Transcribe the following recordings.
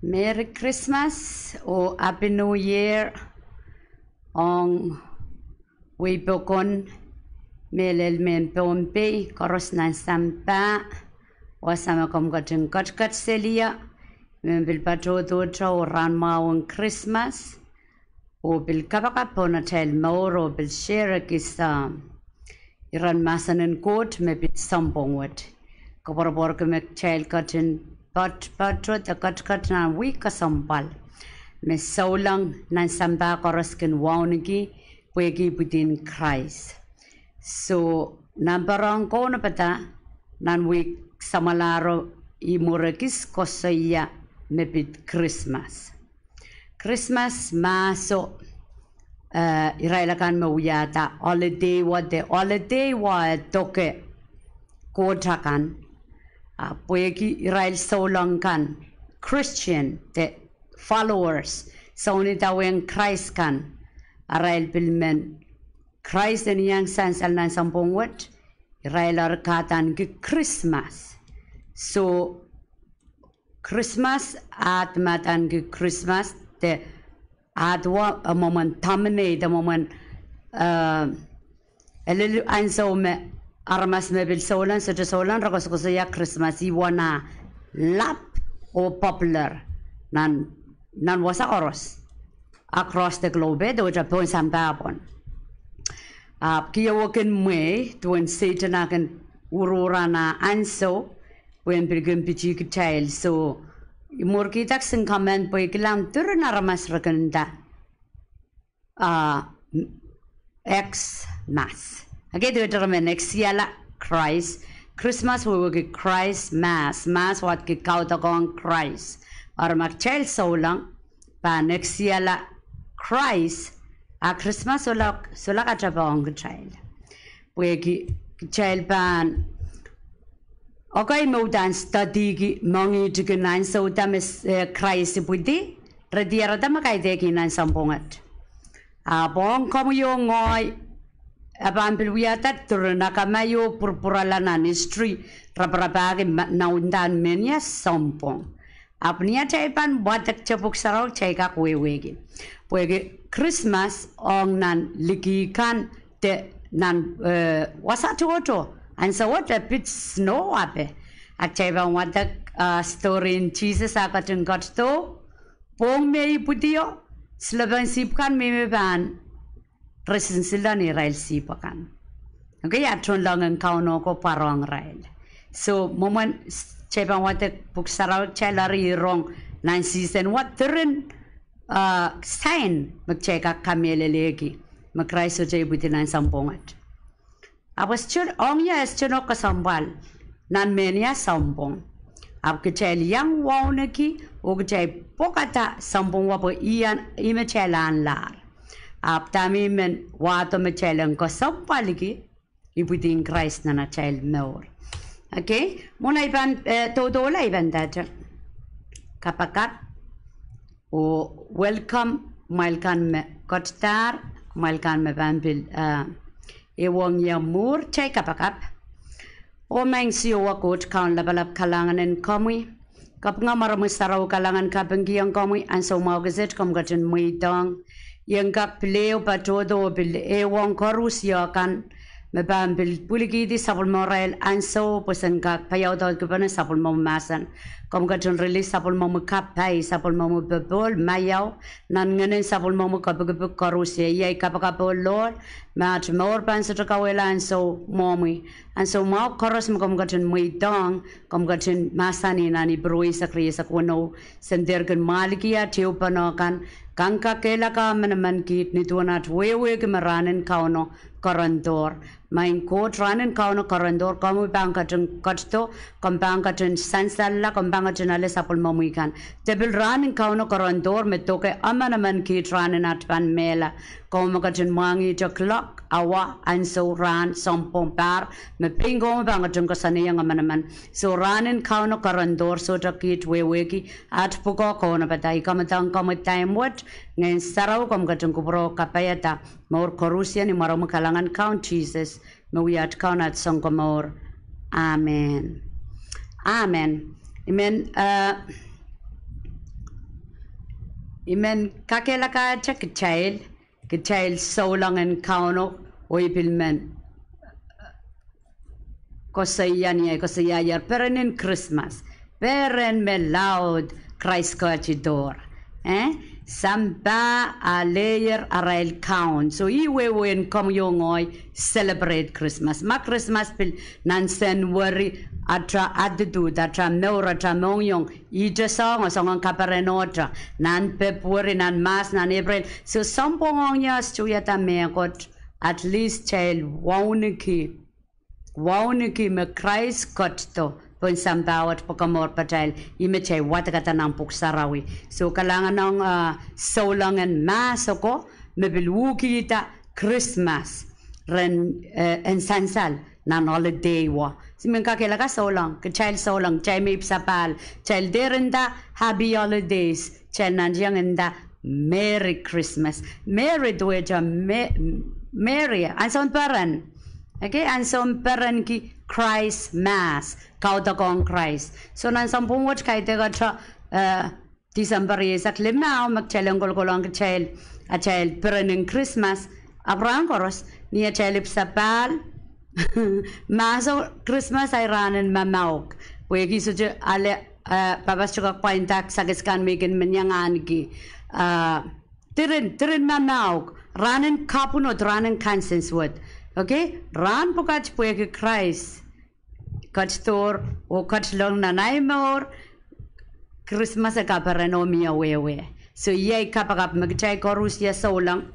Merry Christmas or Happy New Year on Wipokon Melel Men Pompe Korosnan Sampa Wasama Komgotin Kotkat Celia Membil Pato Doto Ranma on Christmas or Bill Kabakaponatel Moro Bill Sherakis Iran Masan and Court maybe Sambongwat Koborborkamek Child Cotton But the cut na wika sambal. Me so lang nan samba koroskin waunigi wegi within Christ. So nambarang ko na pata nan wik samalaro imurakis kosaya mebit Christmas. Christmas maso irailakan mawiyata holiday wa toke kotakan. Poeki Israel so long kan Christian the followers so ni taweng Christ kan Israel bilmen Christ and yang sans al nan sampong wat Israel arkatan ki Christmas so Christmas at matan ki Christmas the adwa a moment tamne the moment elelu anso me Armas mebil solan such solan rakosaya Christmas iwana lap or popular nan wasa oros across the globe do Japan sambabon kiyawoken me tuan Satan akan ururana anso when bilgum pichi child so murkitak sing comment po ikilam turun aramas rakanda X mass. Okay, do it next year Christ. Christmas we will get Christ Mass. Mass what get kautagong Christ. Or mag child so long. Pa next year Christ. A Christmas so la kachabong child. We get child pan. Okay, mo dan study gi mongi to get nine so damis Christ pudi. Radiara damakay deki nine sampongat. Bong komo yung ngoy. Aban pilwiatat turna kamayo purpuralana history rabrabage naundan menya sampong apnia chaipan batak chapuk sarau chaika kwewegi pwege Christmas ong nan likikan te nan wasatoto and so what a bit snow ape achaiban watak story in Jesus akatun got to pong me pudio slaban sipkan me ban Present sila ni Rael sipakan. Okay, atron lang ang kauno ko parang Rael. So, moment, chebang watek puksaraw chalari rong nan season what turin sign magcheka kamelelegi. Magkray so jay buti nan sampongat. Awas chur ong ya es chuno kasambal nan menia sampong. Ab kechel yang waunaki o kechay pokata sampong wapo iyan imechelan lar. Aptami men wato me child ko sampaligi ibuting Christ na child more. Okay? Muna iban todo la iban data. Kapakat o welcome malkan me kotstar malkan me banbil ewong yamur chay kapakap. O mang siyo wakot kaun labalap kalangan en kamui. Kap nga maramusaraw kalangan kapanggiang kamui anso maugazet kom gatin muitong. Yang kak pileo patodo bil ewang korusya kan mebam bil puligi di sapul moral anso pesan kak payaw dot kepana sapul mo masan kom katun release sapul mo kapai sapul mo bebol mayaw nan ngenen sapul mo kapagapag korusya yay kapakapol lord mat more pan sa kawela anso momi anso mau koros mo kom katun muidong kom katun masani nani brui sa kriya sa kuno sendergan malikia tiupanokan Kangka kela ka manaman kit ni tuanat wewe ke maranin kauno korandor. Main kot ranin kauno korandor kamu bangkatun kotto kompangkatun sansalla kompangkatun ale sapul mamuikan. Tebil ranin kauno korandor metoke amanaman kit ranin atpan mela. Kamu katun mangi to clock awa anso ran sompong par me pingo bangkatun kasaniyang amanaman. So ranin kauno korandor so to kit wewe ki at puko kono patay kamatang kamatay what ngayon saraw kom katong kubro kapayata maur korusya ni maraw makalangan count Jesus mawiyat count at song komor amen amen amen Imen kakela ka cha child so long and kauno oipilmen kosaya yar peren Christmas peren me loud Christ door samba a layer arail count so iwe wen kom yongoy celebrate Christmas ma Christmas pil nansen worry atra attitude atra neura atra mongyong ija song kaparenotra nan pepuri nan mas nan April so sampong yas chuyata mekot at least child wauniki me Christ kotto pun sambawat pokamor patel imechay watakata ng puksarawi so kalangan ng so long and mass ako mebilwuki ita Christmas ren en sansal nan holiday wa simen kakela ka so long ke child so long chay may sapal child derenda happy holidays child nanjang enda Merry Christmas Merry dueja Merry anson paran okay anson paran ki Christ Mass kautakong Christ so nan sampung watch kay tega December yesak limao magchalong kolkolong ke child a child paran Christmas abrang koros niya child sapal maso Christmas ay ranen mamaok wegi suje ale babas juga pointak sagiskan megen menyangan ki tirin mamaok ranen kapunot ranen kansens word okay ran pokach pueke Christ kachtor o kachlong nanay mor Christmas ka parano miya wewe so yay kapagap magchay korus ya solang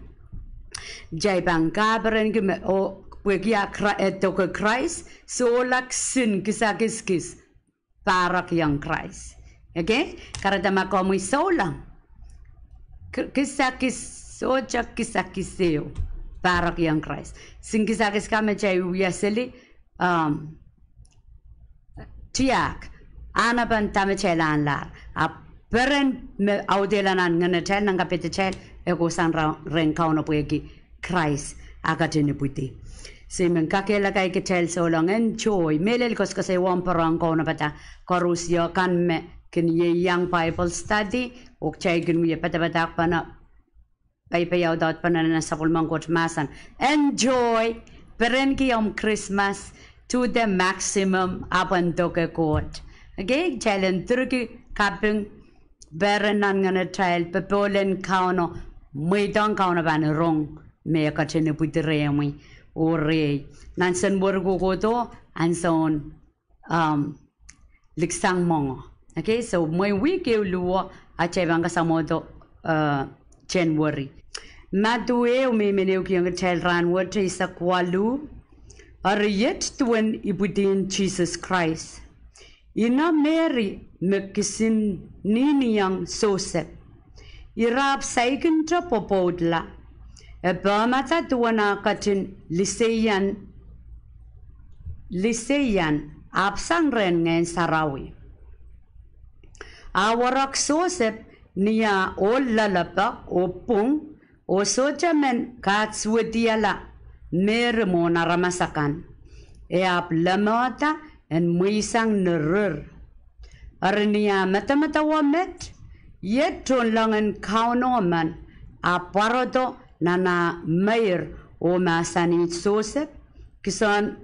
jay bang kabaren ki o pueke ya toke Christ so lak sin kiskis parak yang Christ okay karata makomoy solang kisakis soja kisakiseo parak yang Christ singkisakis kame chay uyaseli tiak anaban tame chay lanlar a peren me audelanan ngene chay nang kapete chay ego san ren kauno puegi Christ agatene puti simen kakela kay ke chay so long enjoy melel kos kasi wamparang kauno pata korusyo kan me kin ye young Bible study ok chay kin ye pata pana payaw dapat panana sa kulmangkot masan enjoy peren ki Christmas to the maximum apan toke court okay challenge turki kaping berenan ngana child pepolen kauno muidang kauno ban rong me ka chene putiremi ore nansen borgo goto anson liksang mongo okay so moi week luo ache banga samodo January Madue umemeneu ki ang child ran what is a kwalu are yet to an ibutin Jesus Christ ina Mary mekisin nini yang Joseph irap saikin tra popodla e pamata tuwana katin liseyan apsang ren ngayon sarawi awarak Joseph niya o lalapa o pung o soja men katswediala mer mo naramasakan e ap lamata en muisang nerur arniya matamata wamet yetron langan kauno man a parodo nana mayor o masani Joseph kisan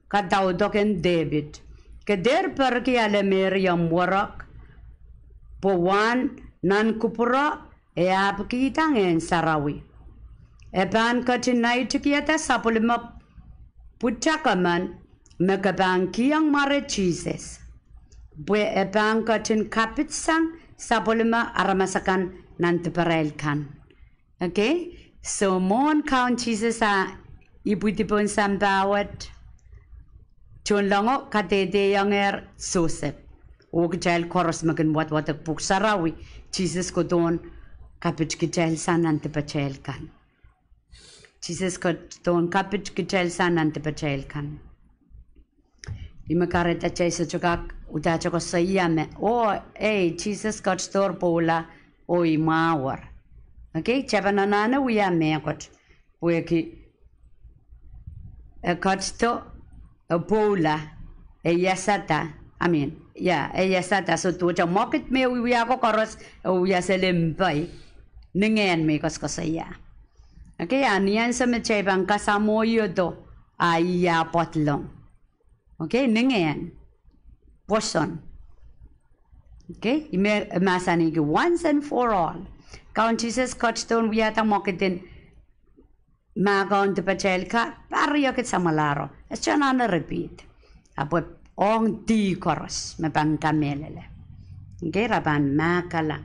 kadaudoken David keder pergi ale Miriam warak Powan nan kupura e ap kitang en sarawi e ban katinay tikiyata sapulima puchakaman megabang kiyang mare Jesus bwe e ban katin kapitsang sapulima aramasakan nan teparelkan okay so mon count Jesus a ibutipon sambawat chunlango katete yang Joseph og jail koros magan wat puksarawi Jesus ko don kapit ki jail sanan te pachel kan Jesus ko don kapit ki jail sanan te pachel kan imakareta chay sa chukak udacha ko sayame o Jesus ko store pola o imawar okay chabanana uyame kot pueki e katsto pola e yasata Amen. ya ella sata so tu cha market me we ako koros ya selembay ningen me koskosaya okay anian sa me chay bang kasamo yodo aya potlong okay ningen person okay ime masani ki once and for all count Jesus touchstone we ata marketin magon te pachel ka pario ke samalaro es chana repeat apo ong di koros me bang kamelele okay raban makala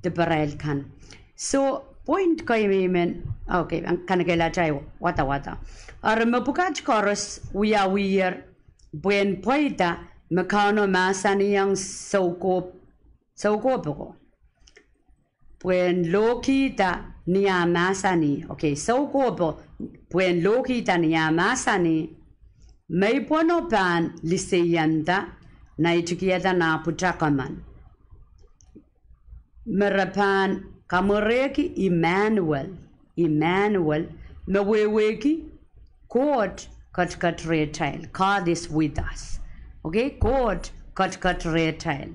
te parel kan so point ko men okay kan kela chay wata ar me bukaj koros we are buen poita me kano masani yang soko poko buen lokita niya masani okay soko po buen lokita niya masani may pono pan liseyanda na itukiyata na putakaman merapan kamureki Emmanuel meweweki God kat retail God is with us okay God kat retail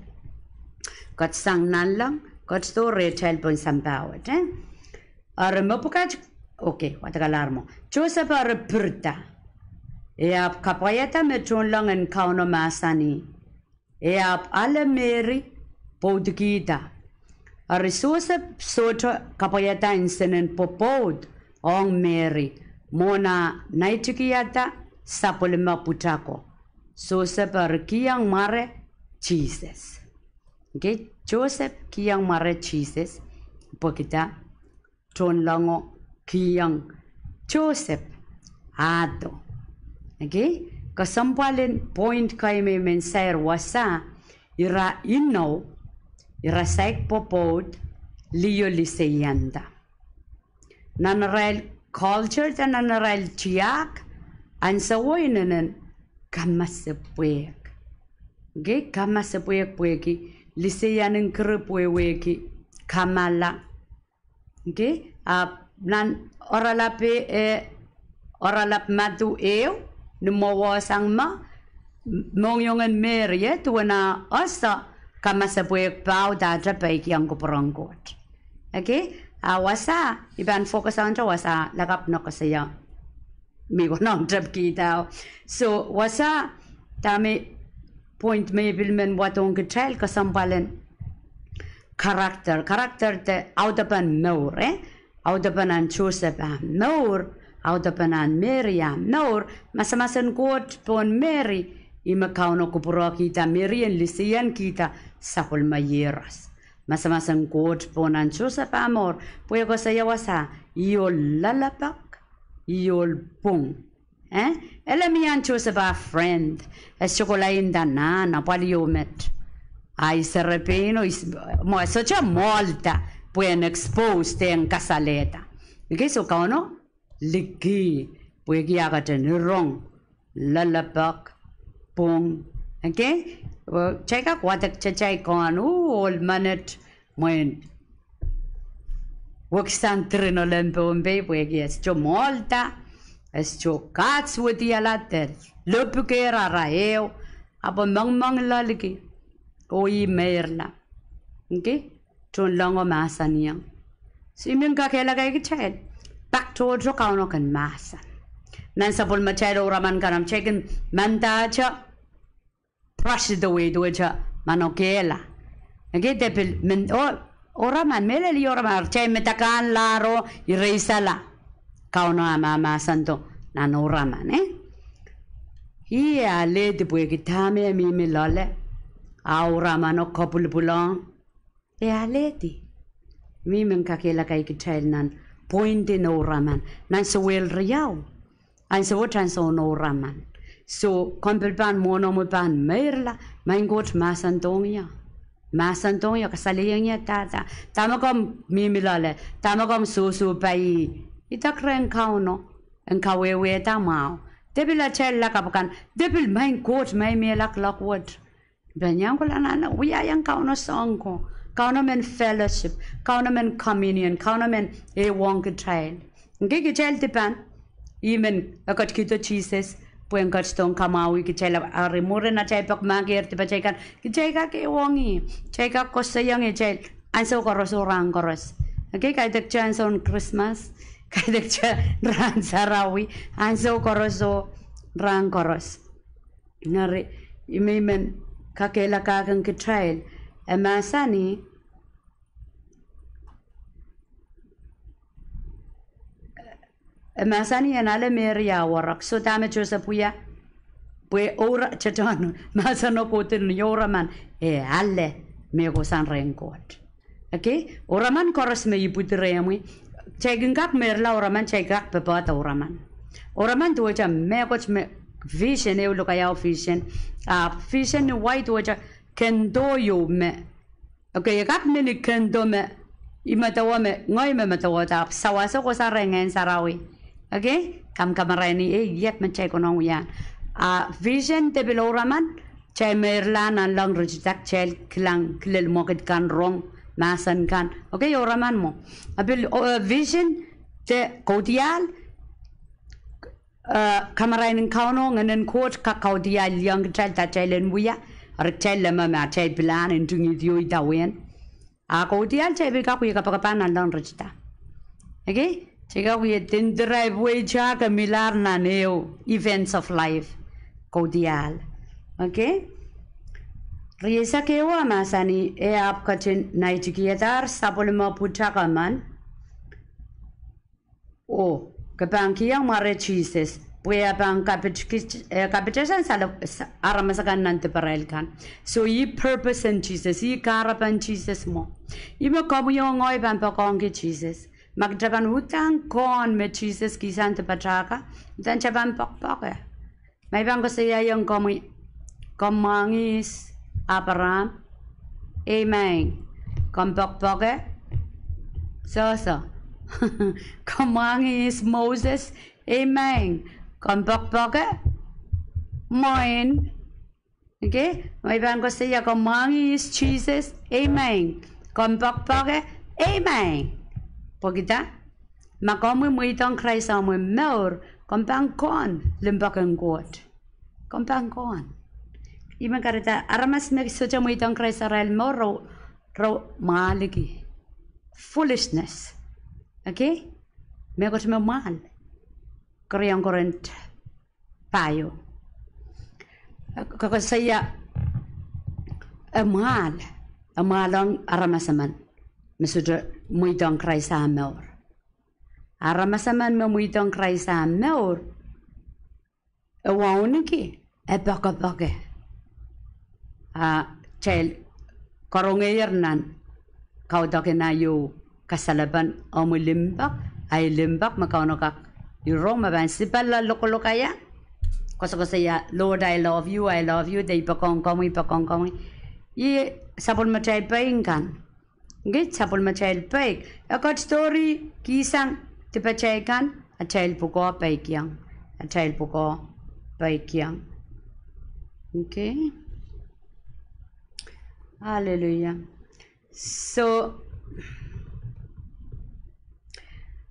kat sang nan lang kat sto retail pon sampawat ar mapukat okay watakalarmo Joseph ar purta eap kapayata metron lang en kauno masani eap ala Mary podgita ar Joseph soto kapayata insenen popod ong Mary mona naitukiyata sapulma putako Joseph ar kiyang mare Jesus okay Joseph kiyang mare Jesus pokita tron lango kiyang Joseph ato okay kasampalin point kay may mensayer wasa ira saik popod liyo liseyanda nanarail culture ta nanarail chiak an sawoynanan kamasapwek okay kamasapwek pweki liseyanin krepweki kamala okay nan oralap matu numawasang mongyongan Mary tuwana asa kamasapwek pau datra paik yang kuperangkot okay wasa iban focus on wasa lakap no kasaya mi gonong trap kita so wasa tami point may bilmen watong kitrail kasampalan karakter te audapan nor audapan an Joseph nor audapan an Mary nor masamasan kot pon Mary imakauno kupuro kita Mary en lisian kita sakol mayeras masamasan kot pon an Joseph amor puego saya wasa iol lalapak iol pung elemian Joseph a friend es chocolain dana na paliomet ai serpeno mo such a molta puen expose ten casaleta que so kauno liki puegi agaten rong lalapak pung okay check out what chai kon all manet when workstan treno lempo mbe puegi es molta es chocats with the alater lopukera raeo apo mang laliki oi merla okay ton longo masaniang simin ka kela kai kichel tak to jo kauno kan masa nan sapol machero raman kanam cheken mantacha brush the way do cha manokela okay depil men oraman meleli oraman che metakan laro ireisala kauno ama santo nanoraman Ia le de puegi tame mi lole aura mano couple bulong aleti mi men kakela kai kitel nan point no raman nan so wel riau an so tran so no raman so kompel pan mono mo pan merla mein got masantonia kasalinya tata tamakom mi lole tamakom so pai itakren kauno en kawewe tamao debil a chella kapakan debil mein got mai me lak word Banyang ko lanana uya yang kauno songko kauno men fellowship kauno men communion kauno men wong trial ngeke child tipan even akot kito Jesus pueng kat stong kamawi ki chela ari mure na chai pak magir ti chai kan ki chai ka ke wongi chai ka ko sayang e chai anso koros orang koros okay kai tek chance on Christmas kai tek cha ran sarawi anso koros rang koros ngari imemen kakela ka kan ki trail emasani masani yanale meria warak so tame chose puya pue ora chatano masano kotin yora man e alle me go san renkot okay oraman koros me iputremi chegingak merla oraman chegak pepata oraman tuacha me coach me vision e lokaya vision vision ni white tuacha kendo yo me okay gak me ni kendo me imatawa me ngoy me matawa tap sawasa ko sa rengen sarawi okay kamarani yet man chay ko nong yan vision te biloraman chay merlan ang lang reject chay klang klil mo kit kan rong masan kan okay oraman mo abil vision te kodial kamarani kauno nganen coach ka kodial yang chay ta chay len buya ar chay lama ma chay plan intungi dio itawen kodial chay bi ka kuya kapakapan ang lang reject okay Chega we tin drive way chaka milar na neo events of life kodial okay riesa kewa masani e आपका चिन नाइटिकियदार सापोलमा पुटा kaman o kapang kiyang mare cheeses puya bang kapitation sala aramasakan nante parel kan so yi purpose and cheeses yi karapan cheeses mo imo kamu yung ngoy ban pa kong ki cheeses magjaban hutang kon me Jesus kisan te patraka dan chaban pokpoke may bang ko siya yung komangis Abraham amen kom pokpoke so komangis Moses amen kom pokpoke moin okay may bang ko siya komangis Jesus amen kom pokpoke amen Pogita, makomu muitong Christ amu meur, kompang kon, limbakan god. Kompang kon. Ima karita, aramas meg socha muitong Christ aral mo ro maligi. Foolishness. Okay? Megot me mal. Koreang korent payo. Kakasaya amalong aramasaman. Mesuda muitong Christ amor. Aramasaman me muitong Christ amor. Ewauniki epakapake. Chel korongeyernan kaudake na yu kasalaban limbak ay limbak makaunokak yurong maban sipala lokolokaya. Kosaya Lord I love you day pakong kami. Ye sapol machay paingkan. Git sapol machay paik. Akot story kisang tipacaykan a child puko paikyang. A child puko paikyang. Okay. Hallelujah. So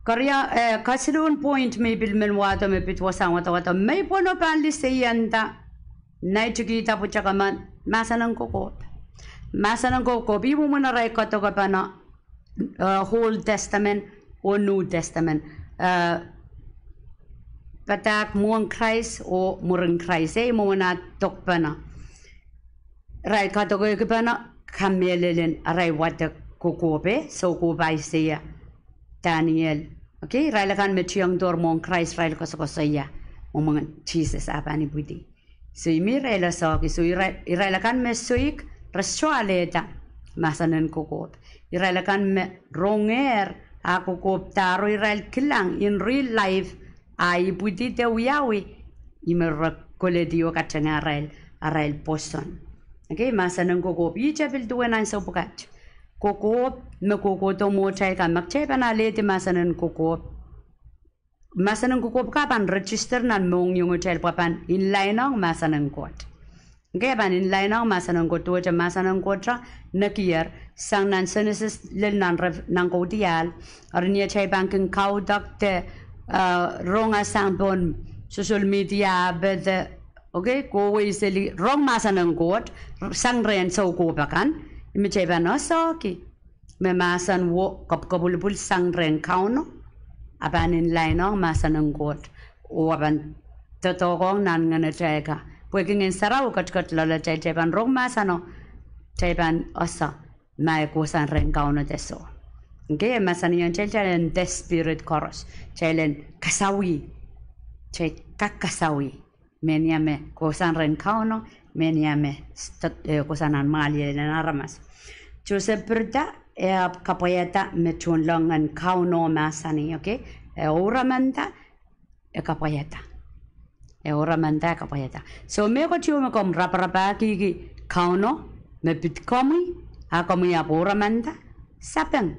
Korea kasilun point may bilmen wato may pitwasang wato may pono panli seyanta na chukita puchakaman masanang kokot. Masanang kokot bibo mo na rekoto ka pa na Old Testament o New Testament. Patak muang Christ o murang Christ mo na tok pa na. Rai kato ko pa na kamelelen aray wata kokope so ko bay siya Daniel. Okay, rai lakan metiyang dor muang Christ rai ko sa saya mga Jesus apa ni budi. So imi rai la so ki so rai lakan mesuik rasualeta masanan kokot. Irai lakan me ronger ako koptaro irai kilang in real life ay budi te uyawi imer koledio kachanga aral poson. Okay, masanan kokop ichapil duwan ang sa bukat. Kokop me kokoto mo chay ka magchay panalete masanan kokop. Masanan kokop kapan register nan mong yung chay papan inline ang masanan kot. Okay, pan inline ang masanan kot tuwa cha masanan kotra nakiyar sang nan senesis lil nan nang kotial or niya chay banking kaudak te ronga sang bon social media bede okay ko iseli wrong masanang kot sang ren so ko bakan mi cheba no so ki me masan wo kap kabulbul sang ren kauno aban in line no masanang kot o aban totogong nan ngana cheka pweging in sarau kat lala cheban wrong masano cheban osa mai ko san ren kauno deso okay masan yon chelen the spirit chorus chelen kasawi che kakasawi meniame kosan ren kauno meniame kosanan mali na ramas Joseph Berta e kapayata metun longan kauno masani okay e oramanda e kapayata so me ko tiyo me kom rapa ki kauno me pitkomi a komi a oramanda sapeng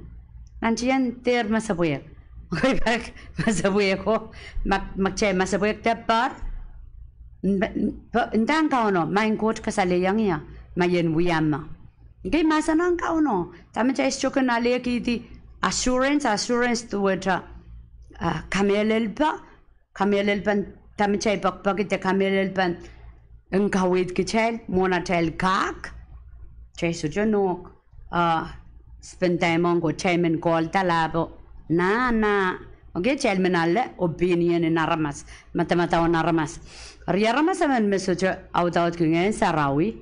nantian ter masabuye masabuye ko magche masabuye tepar ndang kauno main kot kasale yang ya mayen wiyama ngai masanang kauno tamacha ischokana le ki di assurance to it kamelelpa tamacha pakpakite kamelelpan engkawit kichel monatel kak chesu jonok spend time on go chairman call talabo na okay chairman alle opinion in aramas mata aramas riaramas men message out kingen sarawi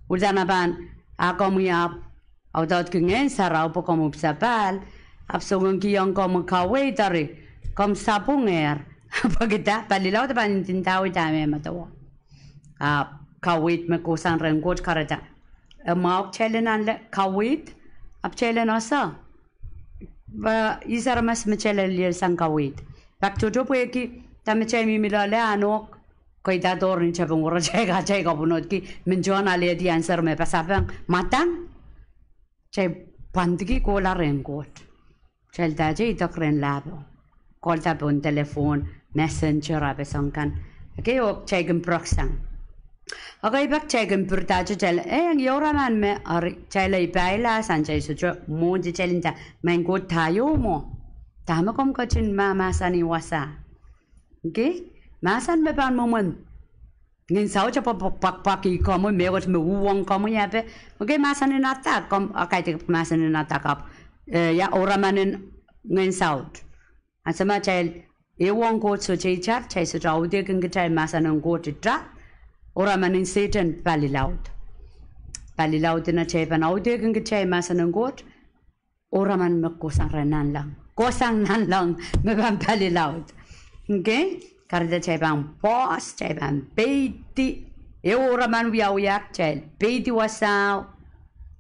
udana ban akomuya out kingen sarau pokomu sapal absogon kiyong kom kawe tari kom sapunger pagita palilaw ta ban tintawi tame matawa kawit me kusan rengot karata maok chelenan le kawit ab chelen asa ba isaramas me chelel sang kawit bak toto peki tamche mi milale anok koita dorni chapung ro chega bunot ki menjona le di answer me pasapang matang che pandgi kola rengot chelta je itokren labo kolta pon telefon messenger abesangkan okay ok chegen proxang okay bak chegen purtaje chel yoraman me ar chelai baila sanjay sujo monji chelinta mango tayo mo tamakom kachin mama sani wasa okay masan me ban moment ngin sao cha pak ko mo me got me uwang ko mo yabe okay masan na ta kom akai te masan na ta kap ya oramanen ngin sao asama chel ewang ko so chei chat chai so aude king chai masan ko tra oramanen satan palilaut na chai ban aude king chai masan got oraman me ko sang nan lang me ban palilaut okay karda chai bang boss chai bang beiti oraman wiawiak chai beiti wasao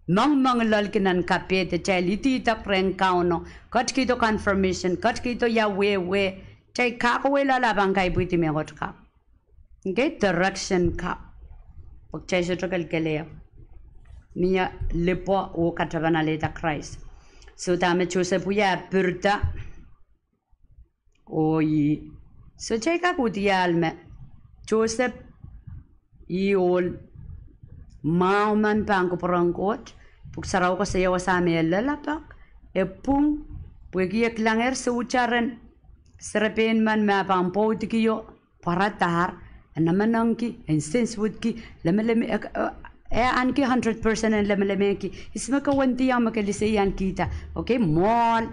mang lalkinan kapete chai liti tak reng kauno katki to confirmation katki to ya we chai ka ko la bang kai buiti me got ka okay direction ka ok chai so tokal kele mia lepo o katavana le ta Christ so dame Joseph ya burda oi so cheka kudialme Joseph iol mauman pangko perangkot puk sarau ko sayo wasame lalapak epung puegiek langer seucaran serpen man ma pampo tikiyo paratar anamanangki instance woodki lemeleme anki 100% and lemelemeki ismaka wanti yang makalisayan kita okay mall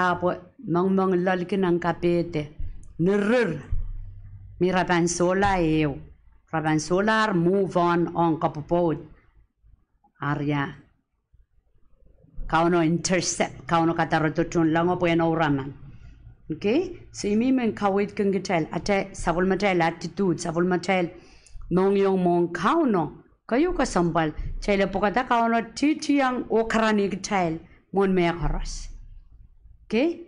apo mang lalkin ang kapete Nurur mi raban solar move on kapupod arya kauno intercept kauno katarotun lango pueno raman okay so imi men kawit kung gitel ate sabul matel attitude sabul matel mong yung mong kauno kayo ka sambal chele pokata kauno titiang okrani gitel mon me karas okay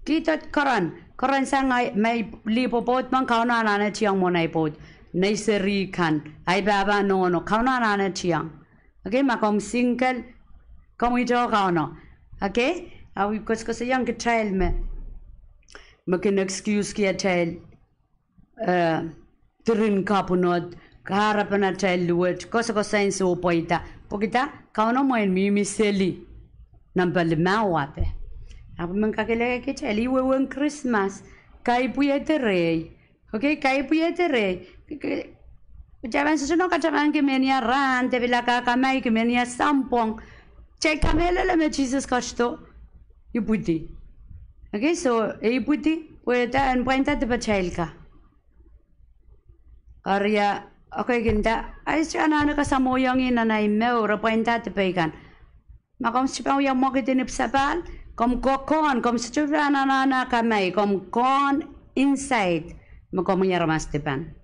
kita karan sangai may lipopot mang kauna na chiang monai pot nay seri kan ay baba no kauna na chiang okay makom single komito kauna okay awi ko sayang ke child me makin excuse ki child trin kapunot karapana child luet ko sense o poita pokita kauna mo en mi seli nambal mawape Aku mengkakele ke cheli wewen Krismas kai puye terei Okay, kay puyetere. Jaban suno ka jaban ke menia ran te bila ka kamay ke menia sampong. Check kamela le me Jesus kasto. Iputi. Okay, so iputi pueta en puenta te pachailka. Arya okay ginda ay siya na kasamoyang inanay mo ra puenta te pegan. Makom sipaw yang mo kitinip sabal. Kom kokon, kom siya na kamay, kom kon inside. Makom yarmas tepan.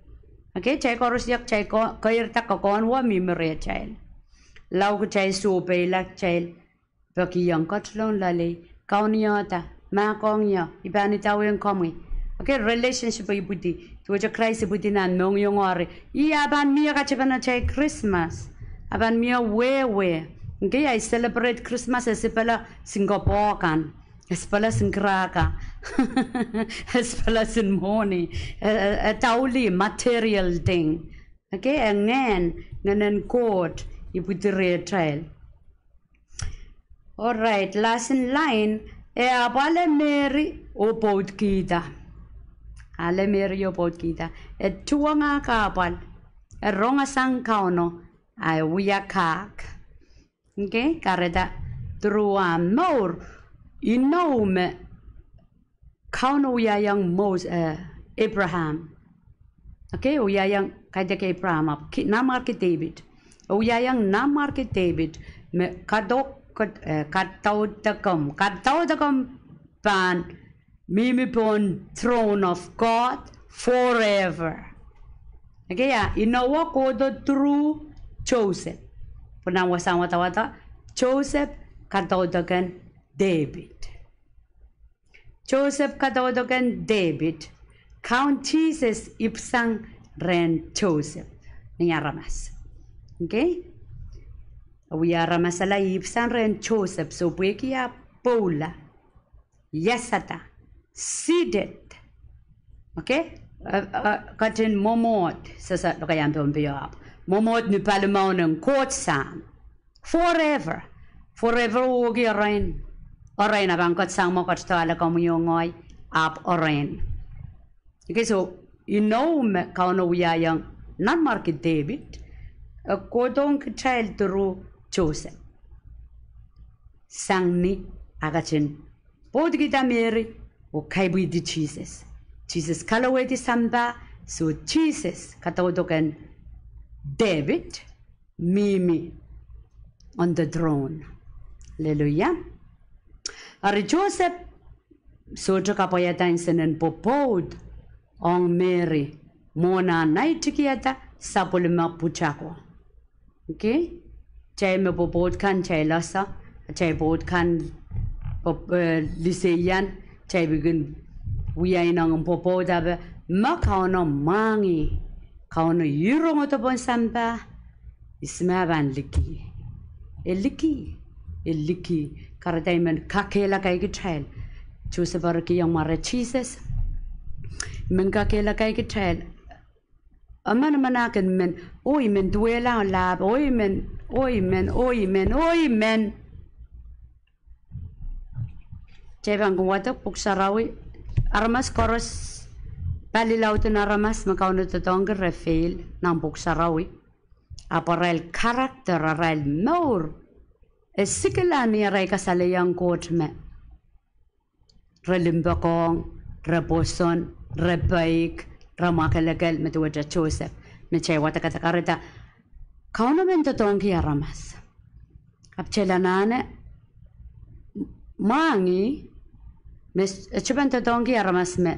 Okay, chay korus yak chay ko kair tak kokon wa mimre chay. Lau ko chay supe lak chay. Baki yang kotlon lali. Kauniota, makong ya, ibani tawin komi. Okay, relationship ibuti. Tuwaja Christ ibuti na nong yung ori. Aban miya kachibana chay Christmas. Aban miya we. Okay, I celebrate Christmas as pala Singapore kan. As pala Singkraka. As pala Sinmoni. A tauli material thing. Okay, and nganan court ibuti re trial. Alright, last in line. Apale Mary o pot kita. Ale Mary o pot kita. Tuanga kapal. Ronga sang kauno. Ay uya kak. Okay, kareda trua more inome kauno uya yang Abraham. Okay, uya yang kaya ke Abraham up. Namar ke David. Uya yang namar ke David. Me kadok Katautakam pan mimi pon throne of God forever. Okay, ya inawa ko the true Joseph. Punang wasang wata Joseph katautakan David. Joseph katautakan David. Count Jesus ipsang ren Joseph. Niyaramas. Okay? We are masala ipsan ren Joseph so buekia Paula yesata seated. Okay? Katin momot sasa kayang pumpiyak. Momot ni palamonang court sam forever ugi orain abang kot sang mo kot tala komuyongoy up orain. Okay, so you know kauno yang not market David a kodong child through Joseph. Sang ni agachin. Bod kita Mary o kaibu di Jesus. Jesus kalawe di samba so Jesus katawodokan David Mimi on the throne. Hallelujah. Ari Joseph so kapoyatan senen popod on Mary mona naitikiata sapulima puchako. Okay? Chay me popod kan chay lasa, chay bod kan liseyan, chay bigin uyay nang popod abe makauno mangi, kauno yurong otopon samba, ismaban liki, karatayman kakela kay gitrail, Joseph araki yung mara Jesus, men kakela kay gitrail. Aman manakin men, oy men duela lab, oy men. Cebang kuwato puksarawi, aramas koros palilaw to naramas makauno to tong refail ng puksarawi. Aparel character arel more. Esikala ni aray kasalayang coach me. Relimbakong, reposon, rebaik. Ramakalagal metuwaja Joseph meche wata katakarita kauno mento tongi aramas apchelanane mangi mes chubento tongi aramas me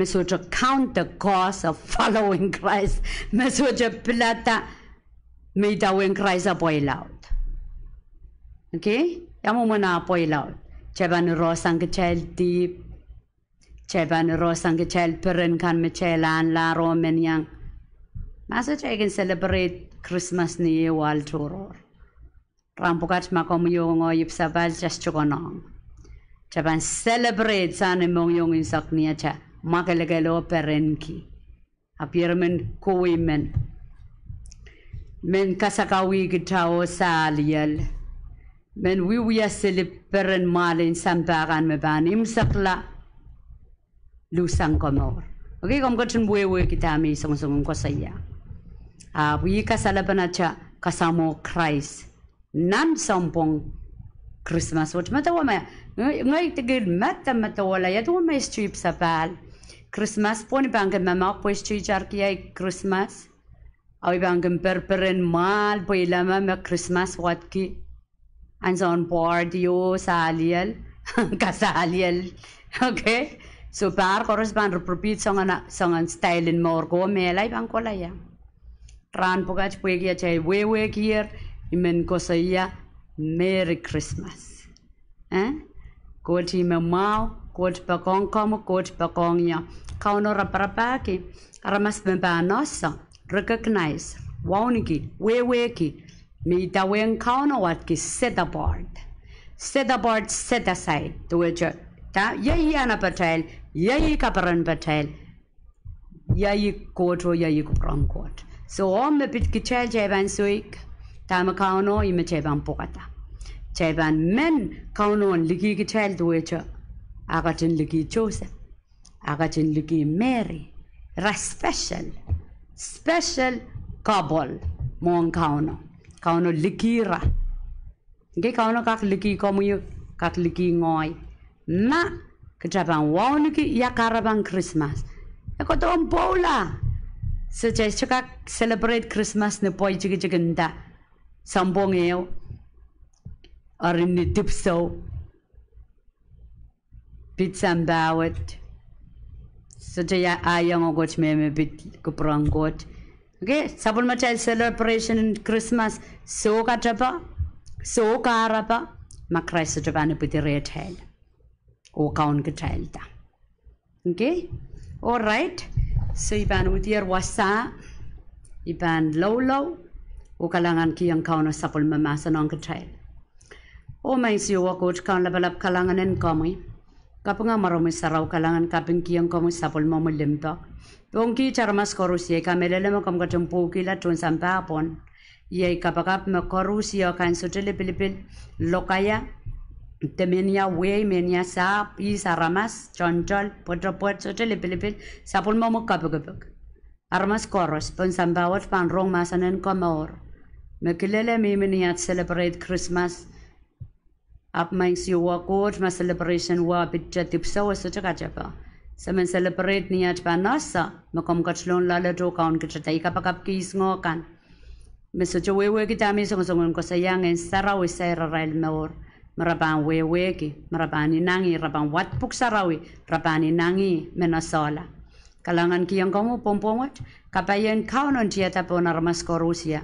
so to count the cost of following Christ me so to plata me tawin Christ apoy loud. Okay, yamu muna apoy loud cheban rosang ke child deep Cheban rosang ke child peren kan mechelan la romen yang. Masa chay can celebrate Christmas ni wal turor. Rampukat makom yung oyip sabal just chukonong. Cheban celebrate san mong yung insak niya cha makalagalo peren ki. Apir men kuwi men kasakawi gitao saliel. Men wiya silip peren malin sampakan me ban imsakla. lusang komor. Okay, kom kacun wewe kita mi song ko saya. Wi kasalapan aja kasamo Christ. Nan sampong Krismas. Wat mata wama ngai tigil mata wala ya tu wama strip sapal. Krismas poni bangken mama po strip jarkia Krismas. Awi bangken perperen mal po ilama me Krismas wat ki. Anson pardio saliel kasaliel. Okay. So par koros ban repeat songan style in more go me lai bang kola ya. Ran pogach puegia chay wewe kier imen ko saya Merry Christmas. Koti me mau kot pakong komo kot pakong ya. Kauno raparapaki aramas me ba nosa recognize wauniki wewe ki me taweng kauno wat ki set apart set aside to which ta yayi ana patel yayi kaparan patel yayi koto yayi kuprang kot so om me pit kichel jeban suik tama kauno ime jeban pokata jeban men kauno ligi kichel to which agatin ligi Joseph agatin ligi Mary ra special couple mon kauno likira ge kauno kak liki komu kak liki ngoi na kejaban wauniki ya karaban Christmas eko tom pola seje chaka celebrate Christmas ne poi chigenda sambong eo arini tipso pizza bawet seje ya ayang ogot meme bit kuprangot okay sabun machal celebration in Christmas so kajaba so karapa makrais jabane pitire tel o kaun getelta okay all right so iban utier wasa iban low o kalangan ki ang kaun sapul mamasa nong getel o mai si o ko kaun labalap kalanganen kami kapanga maromi saraw kalangan kaping ki ang kami sapul mamulimpa dongki charmas korusie kamelele mo kam gatumpu kila tun sampapon ye kapakap me korusia kan sotele pilipil lokaya temenia we menia sa isa ramas chonchol potropot sotele pilipil sapul momo kapagapag armas koros pon sambawat pan rong masanen komor mekelele mimeniat celebrate Christmas up mings you wa coach ma celebration wa pitcha tipsa wa sochakachapa semen celebrate niat panasa makom kachlon lala do kaun kichatai kapakap kis ngokan mesocho wewe kita mi song ko sayang en sarawi rail mor maraban wewe ki marabani nangi raban wat puk sarawi rabani nangi menasola kalangan ki yang kamu pompomot kapayen kaunon tiata ponarmas korusia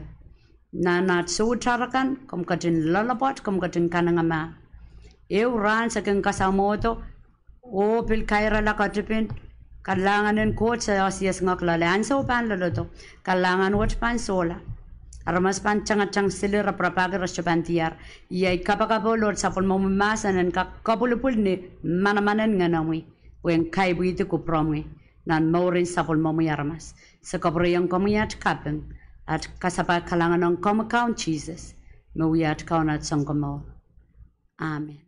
nanat sutarakan kom katin lalapot kom katin kanangama eu ran saking kasamoto o pil kaira la katipin kalanganen coach sa asias ngaklalan so pan loloto kalangan wat pan sola aramas pan chang sile raprapaga rashapantiar yai kapakapo lord sapol momasanen kapulupul ni manamanen nganami wen kai buite ko promi nan morin sapol momi aramas sa kabriyang komiyat kapeng at kasapa kalangan ng come count Jesus mawiyat kaunat sangkomo amen.